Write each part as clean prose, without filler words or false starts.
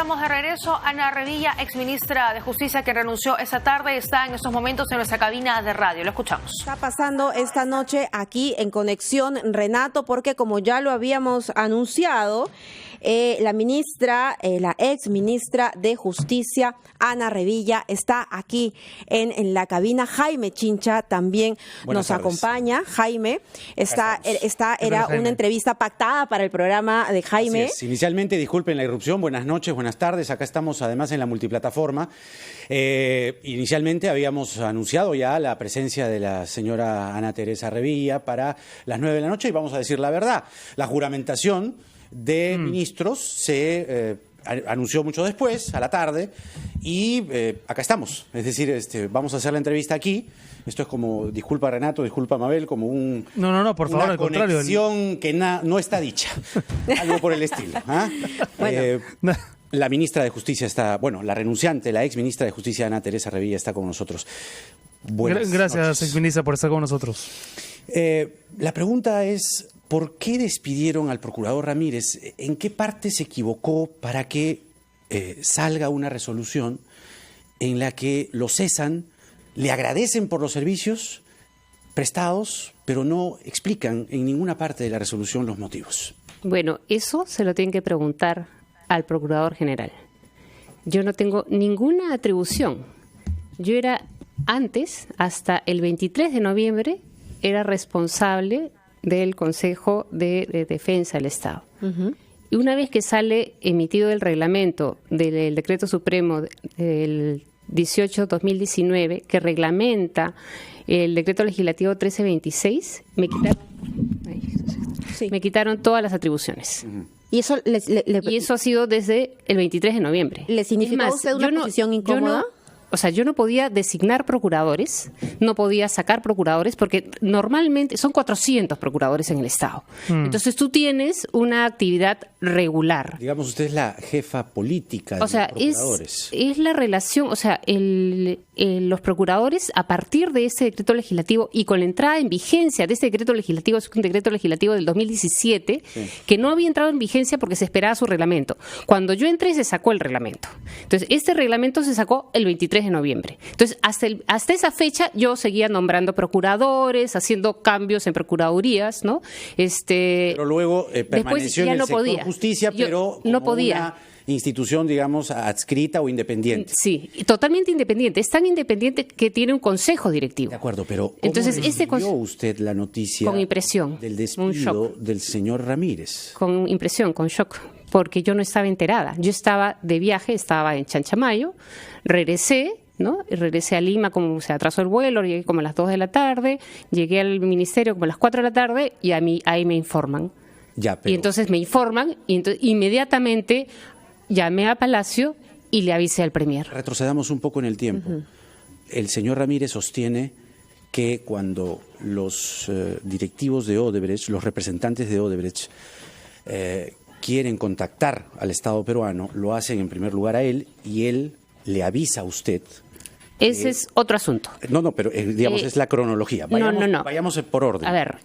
estamos de regreso. Ana Revilla, exministra de Justicia, que renunció esta tarde, está en estos momentos en nuestra cabina de radio. Lo escuchamos. Está pasando esta noche aquí en Conexión, Renato, porque como ya lo habíamos anunciado, la exministra de Justicia, Ana Revilla, está aquí en la cabina. Jaime Chincha también nos acompaña. Jaime, era una entrevista pactada para el programa de Jaime. Inicialmente, disculpen la irrupción, buenas noches, buenas tardes. Acá estamos además en la multiplataforma. Inicialmente habíamos anunciado ya la presencia de la señora Ana Teresa Revilla para las 9 de la noche y vamos a decir la verdad. La juramentación de ministros se anunció mucho después, a la tarde, y acá estamos. Es decir, vamos a hacer la entrevista aquí. Esto es como, disculpa Renato, disculpa Mabel, como No, por favor, al contrario. Una conexión que no está dicha. Algo por el estilo. Bueno. La ministra de Justicia está, la renunciante, la ex ministra de Justicia, Ana Teresa Revilla, está con nosotros. Gracias, ex ministra, por estar con nosotros. La pregunta es, ¿por qué despidieron al procurador Ramírez? ¿En qué parte se equivocó para que salga una resolución en la que lo cesan, le agradecen por los servicios prestados, pero no explican en ninguna parte de la resolución los motivos? Bueno, eso se lo tienen que preguntar al Procurador General. Yo no tengo ninguna atribución. Yo era antes, hasta el 23 de noviembre, era responsable del Consejo de Defensa del Estado. Uh-huh. Y una vez que sale emitido el reglamento del Decreto Supremo del 18-2019, que reglamenta el Decreto Legislativo 1326, me quitaron todas las atribuciones. Uh-huh. Y eso ha sido desde el 23 de noviembre. ¿Le significó a usted una posición incómoda? Yo no podía designar procuradores, no podía sacar procuradores, porque normalmente son 400 procuradores en el Estado. Entonces tú tienes una actividad regular. Digamos, usted es la jefa política de los procuradores. Es la relación, los procuradores, a partir de ese decreto legislativo y con la entrada en vigencia de ese decreto legislativo, es un decreto legislativo del 2017, sí, que no había entrado en vigencia porque se esperaba su reglamento. Cuando yo entré se sacó el reglamento. Entonces, este reglamento se sacó el 23 de noviembre. Entonces, hasta esa fecha yo seguía nombrando procuradores, haciendo cambios en procuradurías, ¿no? Pero luego permaneció en el sector justicia, pero no como podía. Una institución, digamos, adscrita o independiente. Sí, totalmente independiente. Es tan independiente que tiene un consejo directivo. De acuerdo, pero ¿cómo entonces recibió usted la noticia con impresión, del despido del señor Ramírez? Con impresión, con shock, porque yo no estaba enterada. Yo estaba de viaje, estaba en Chanchamayo, regresé, ¿no? Regresé a Lima, como se atrasó el vuelo, llegué como a las 2 de la tarde, llegué al ministerio como a las 4 de la tarde y ahí me informan. Ya, pero... Y entonces me informan y entonces inmediatamente llamé a Palacio y le avisé al Premier. Retrocedamos un poco en el tiempo. Uh-huh. El señor Ramírez sostiene que cuando los directivos de Odebrecht, los representantes de Odebrecht, quieren contactar al Estado peruano, lo hacen en primer lugar a él y él le avisa a usted. Ese es otro asunto. Pero digamos, es la cronología. Vayamos por orden. A ver,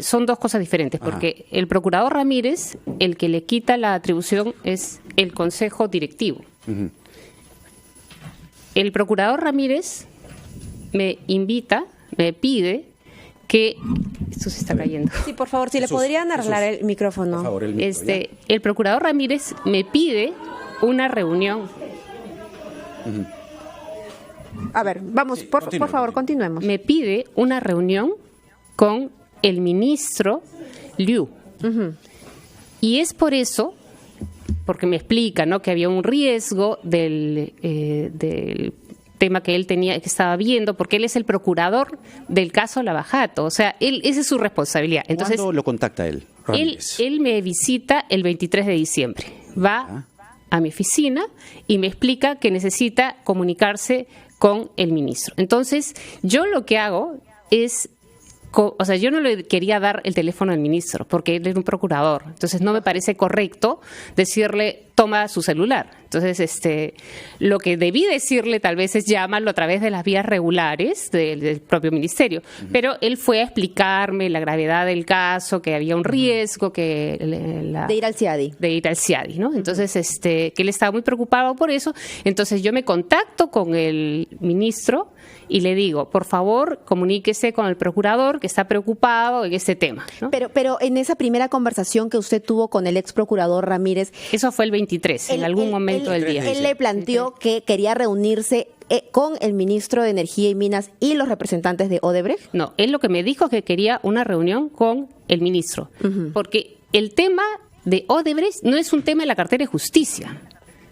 son dos cosas diferentes, porque el procurador Ramírez, el que le quita la atribución es el Consejo Directivo. Uh-huh. El procurador Ramírez me pide que... Esto se está cayendo. Sí, por favor, si le podrían arreglar el micrófono. Por favor, el micro, el procurador Ramírez me pide una reunión. Uh-huh. A ver, vamos, por favor, continuemos. Me pide una reunión con el ministro Liu. Uh-huh. Y es por eso, porque me explica, ¿no?, que había un riesgo del tema que él que estaba viendo, porque él es el procurador del caso Lavajato. O sea, esa es su responsabilidad. Entonces, ¿cuándo lo contacta él? Él me visita el 23 de diciembre. Va a mi oficina y me explica que necesita comunicarse con el ministro. Entonces, yo lo que hago es... yo no le quería dar el teléfono al ministro porque él era un procurador. Entonces, no me parece correcto decirle toma su celular. Entonces, lo que debí decirle tal vez es llámalo a través de las vías regulares del propio ministerio. Pero él fue a explicarme la gravedad del caso, que había un riesgo, que de ir al CIADI. De ir al CIADI, ¿no? Entonces, que él estaba muy preocupado por eso. Entonces, yo me contacto con el ministro y le digo, por favor, comuníquese con el procurador que está preocupado en este tema, ¿no? Pero en esa primera conversación que usted tuvo con el ex procurador Ramírez... Eso fue el 23, en algún momento del día. Él le planteó que quería reunirse con el ministro de Energía y Minas y los representantes de Odebrecht. No, él lo que me dijo es que quería una reunión con el ministro, porque el tema de Odebrecht no es un tema de la cartera de justicia.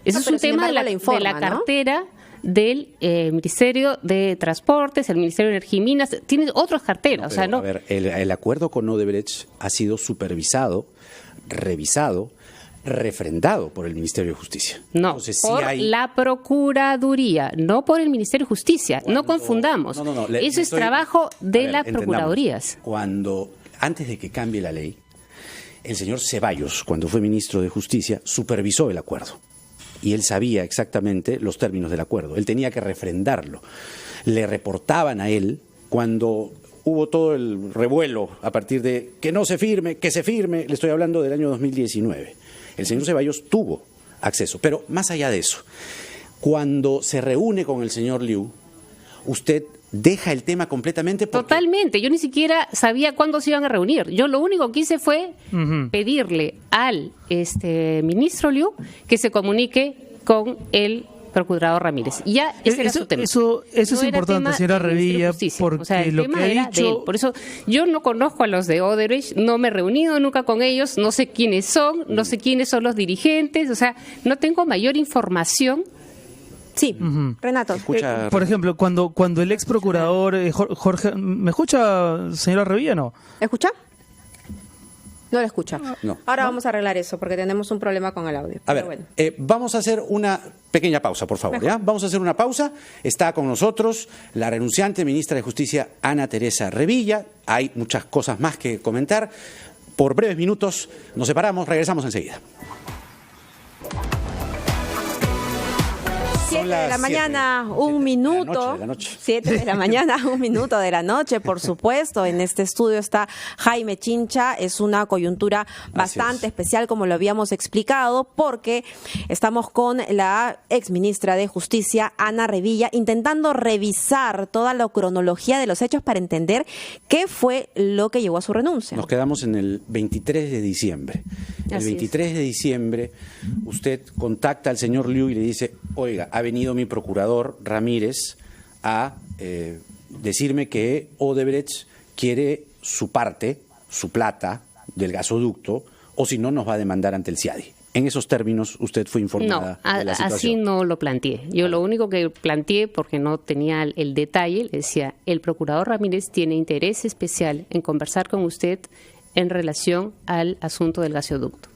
Eso es un tema de la cartera del Ministerio de Transportes, el Ministerio de Energía y Minas, tiene otras carteras. A ver, el acuerdo con Odebrecht ha sido supervisado, revisado, refrendado por el Ministerio de Justicia. No, entonces, por la Procuraduría, no por el Ministerio de Justicia. No confundamos. Eso es trabajo de las Procuradurías. Antes de que cambie la ley, el señor Ceballos, cuando fue ministro de Justicia, supervisó el acuerdo. Y él sabía exactamente los términos del acuerdo. Él tenía que refrendarlo. Le reportaban a él cuando hubo todo el revuelo a partir de que no se firme, que se firme. Le estoy hablando del año 2019. El señor Ceballos tuvo acceso. Pero más allá de eso, cuando se reúne con el señor Liu, usted deja el tema completamente porque... Totalmente, yo ni siquiera sabía cuándo se iban a reunir. Yo lo único que hice fue pedirle al ministro Liu que se comunique con el procurador Ramírez. Y ya ese era su tema. Eso es importante, señora Revilla, porque lo que ha dicho... Por eso yo no conozco a los de Odebrecht, no me he reunido nunca con ellos, no sé quiénes son, no sé quiénes son los dirigentes, o sea, no tengo mayor información. Sí, Renato. Por ejemplo, cuando el ex procurador Jorge... ¿Me escucha, señora Revilla, no? ¿Escucha? No lo escucha. No. Ahora vamos a arreglar eso porque tenemos un problema con el audio. A ver, bueno. Vamos a hacer una pequeña pausa, por favor. ¿Ya? Vamos a hacer una pausa. Está con nosotros la renunciante ministra de Justicia, Ana Teresa Revilla. Hay muchas cosas más que comentar. Por breves minutos nos separamos, regresamos enseguida. 7 de la mañana, un minuto. 7 de la mañana, un minuto de la noche, por supuesto. En este estudio está Jaime Chincha. Es una coyuntura bastante especial, como lo habíamos explicado, porque estamos con la exministra de Justicia, Ana Revilla, intentando revisar toda la cronología de los hechos para entender qué fue lo que llevó a su renuncia. Nos quedamos en el 23 de diciembre. El 23 de diciembre, usted contacta al señor Liu y le dice, oiga, ha venido mi procurador Ramírez a decirme que Odebrecht quiere su parte, su plata del gasoducto, o si no nos va a demandar ante el CIADI. En esos términos, usted fue informada de la situación. Así no lo planteé. Yo lo único que planteé, porque no tenía el detalle, le decía, el procurador Ramírez tiene interés especial en conversar con usted en relación al asunto del gasoducto.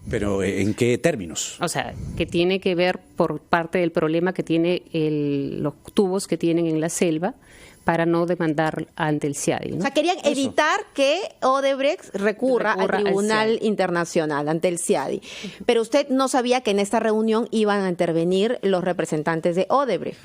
¿Pero en qué términos? O sea, que tiene que ver por parte del problema que tiene los tubos que tienen en la selva para no demandar ante el CIADI, ¿no? O sea, querían evitar que Odebrecht recurra al Tribunal Internacional, ante el CIADI. Pero usted no sabía que en esta reunión iban a intervenir los representantes de Odebrecht.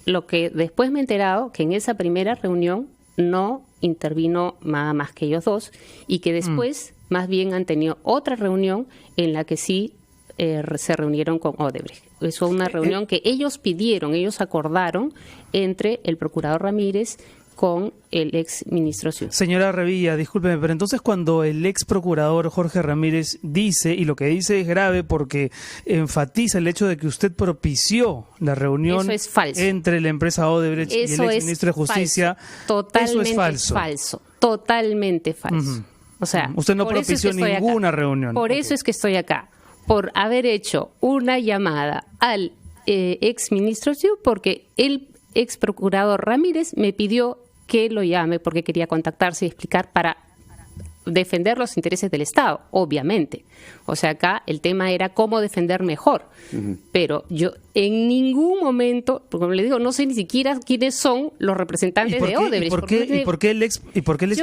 Lo que después me he enterado, que en esa primera reunión no intervino nada más que ellos dos, y que después más bien han tenido otra reunión en la que sí se reunieron con Odebrecht. Es una reunión que ellos pidieron, ellos acordaron entre el procurador Ramírez con el ex ministro Siu. Señora Revilla, discúlpeme, pero entonces cuando el ex procurador Jorge Ramírez dice, y lo que dice es grave porque enfatiza el hecho de que usted propició la reunión entre la empresa Odebrecht y el ex ministro de Justicia, totalmente eso es falso. Totalmente falso. O sea, usted no propició ninguna reunión. Por eso es que estoy acá, por haber hecho una llamada al ex ministro Siu, porque el ex procurador Ramírez me pidió que lo llame porque quería contactarse y explicar para defender los intereses del Estado, obviamente. O sea, acá el tema era cómo defender mejor. Pero yo en ningún momento, como le digo, no sé ni siquiera quiénes son los representantes de Odebrecht. ¿Y por qué el ex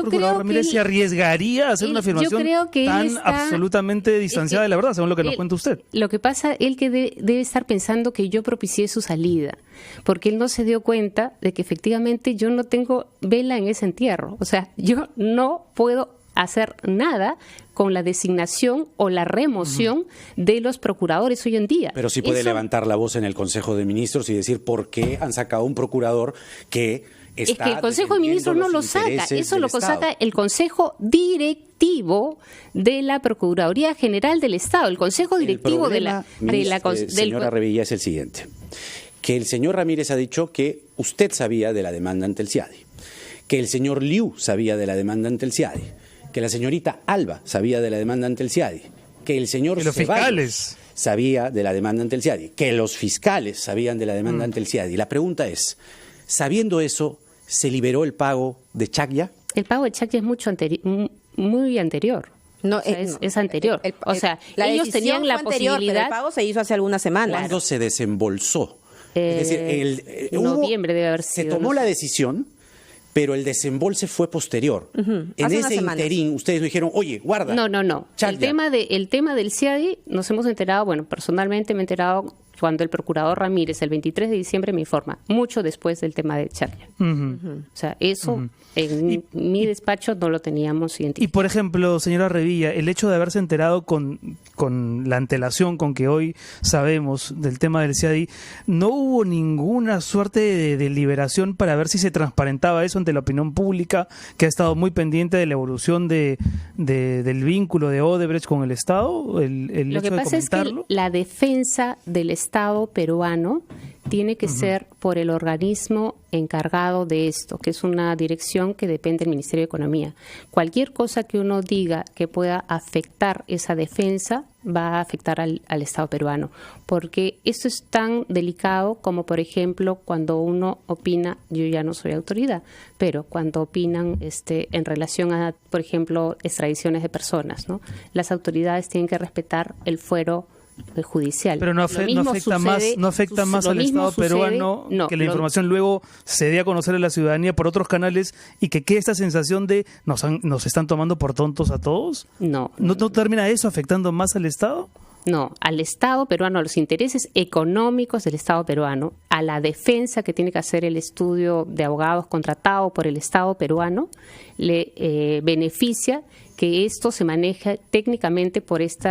procurador Ramírez se arriesgaría a hacer una afirmación tan absolutamente distanciada de la verdad, según lo que nos cuenta usted? Lo que pasa, él que debe estar pensando que yo propicié su salida, porque él no se dio cuenta de que efectivamente yo no tengo vela en ese entierro. O sea, yo no puedo hacer nada con la designación o la remoción de los procuradores hoy en día. Pero sí puede levantar la voz en el Consejo de Ministros y decir por qué han sacado un procurador que está... Es que el Consejo de Ministros no lo saca, eso lo saca el Consejo Directivo de la Procuraduría General del Estado, el Consejo Directivo señora Revilla, es el siguiente, que el señor Ramírez ha dicho que usted sabía de la demanda ante el CIADI, que el señor Liu sabía de la demanda ante el CIADI, que la señorita Alba sabía de la demanda ante el CIADI, que el señor Ceballos sabía de la demanda ante el CIADI, que los fiscales sabían de la demanda ante el CIADI. La pregunta es, sabiendo eso, ¿se liberó el pago de Chacya? El pago de Chacya es muy anterior. No, es anterior. Ellos tenían la posibilidad... Pero el pago se hizo hace algunas semanas. ¿Cuándo se desembolsó? Es decir, noviembre debe haber sido. Se tomó la decisión, pero el desembolse fue posterior. En ese interín, ustedes dijeron, oye, guarda. No. El tema del CIADI nos hemos enterado, bueno, personalmente me he enterado cuando el procurador Ramírez, el 23 de diciembre, me informa, mucho después del tema de Chacya. O sea, eso en mi despacho no lo teníamos identificado. Y, por ejemplo, señora Revilla, el hecho de haberse enterado con la antelación con que hoy sabemos del tema del CIADI, ¿no hubo ninguna suerte de deliberación para ver si se transparentaba eso ante la opinión pública, que ha estado muy pendiente de la evolución del vínculo de Odebrecht con el Estado? Lo que pasa es que la defensa del Estado peruano tiene que ser por el organismo encargado de esto, que es una dirección que depende del Ministerio de Economía. Cualquier cosa que uno diga que pueda afectar esa defensa va a afectar al Estado peruano, porque esto es tan delicado como, por ejemplo, cuando uno opina, yo ya no soy autoridad, pero cuando opinan en relación a, por ejemplo, extradiciones de personas, ¿no? Las autoridades tienen que respetar el fuero judicial. Pero no afecta más al Estado peruano que la información luego se dé a conocer a la ciudadanía por otros canales y que quede esta sensación de nos están tomando por tontos a todos. ¿No termina eso afectando más al Estado? No, al Estado peruano, a los intereses económicos del Estado peruano, a la defensa que tiene que hacer el estudio de abogados contratado por el Estado peruano, le beneficia que esto se maneja técnicamente por este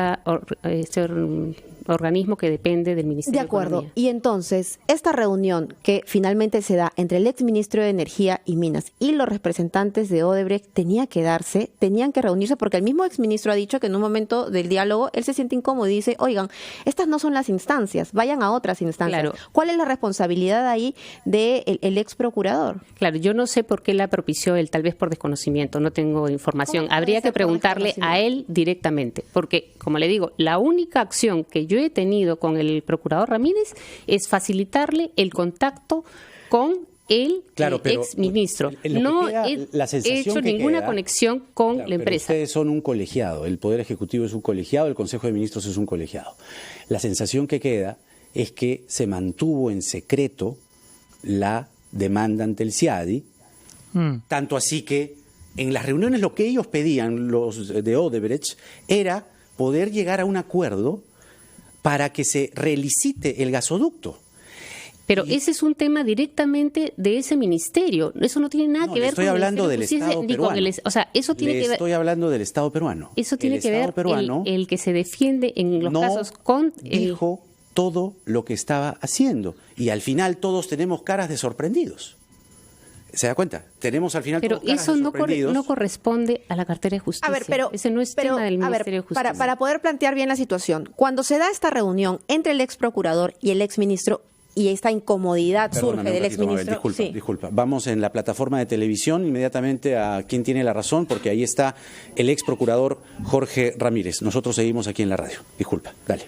organismo que depende del Ministerio de Economía. De acuerdo. Y entonces, esta reunión que finalmente se da entre el exministro de Energía y Minas y los representantes de Odebrecht tenían que reunirse, porque el mismo exministro ha dicho que en un momento del diálogo él se siente incómodo y dice, oigan, estas no son las instancias, vayan a otras instancias. Claro. ¿Cuál es la responsabilidad ahí del ex procurador? Claro, yo no sé por qué la propició él, tal vez por desconocimiento, no tengo información. Habría que preguntarle a él directamente, porque, como le digo, la única acción que yo he tenido con el procurador Ramírez es facilitarle el contacto con el ex ministro. No he hecho ninguna conexión con la empresa. Ustedes son un colegiado, el Poder Ejecutivo es un colegiado, el Consejo de Ministros es un colegiado. La sensación que queda es que se mantuvo en secreto la demanda ante el CIADI, tanto así que en las reuniones lo que ellos pedían, los de Odebrecht, era poder llegar a un acuerdo para que se relicite el gasoducto. Pero ese es un tema directamente de ese ministerio. Eso no tiene nada que ver con el hablando del Estado peruano. Eso tiene que ver. Estoy hablando del Estado peruano. Eso tiene que ver el que se defiende en los casos con dijo todo lo que estaba haciendo y al final todos tenemos caras de sorprendidos. ¿Se da cuenta? Tenemos al final pero eso no corresponde a la cartera de justicia. A ver, ese no es tema del Ministerio de Justicia. Para poder plantear bien la situación, cuando se da esta reunión entre el ex procurador y el ex ministro y esta incomodidad surge del ex ministro. Disculpa. Vamos en la plataforma de televisión inmediatamente a Quién tiene la razón, porque ahí está el ex procurador Jorge Ramírez. Nosotros seguimos aquí en la radio. Disculpa, dale.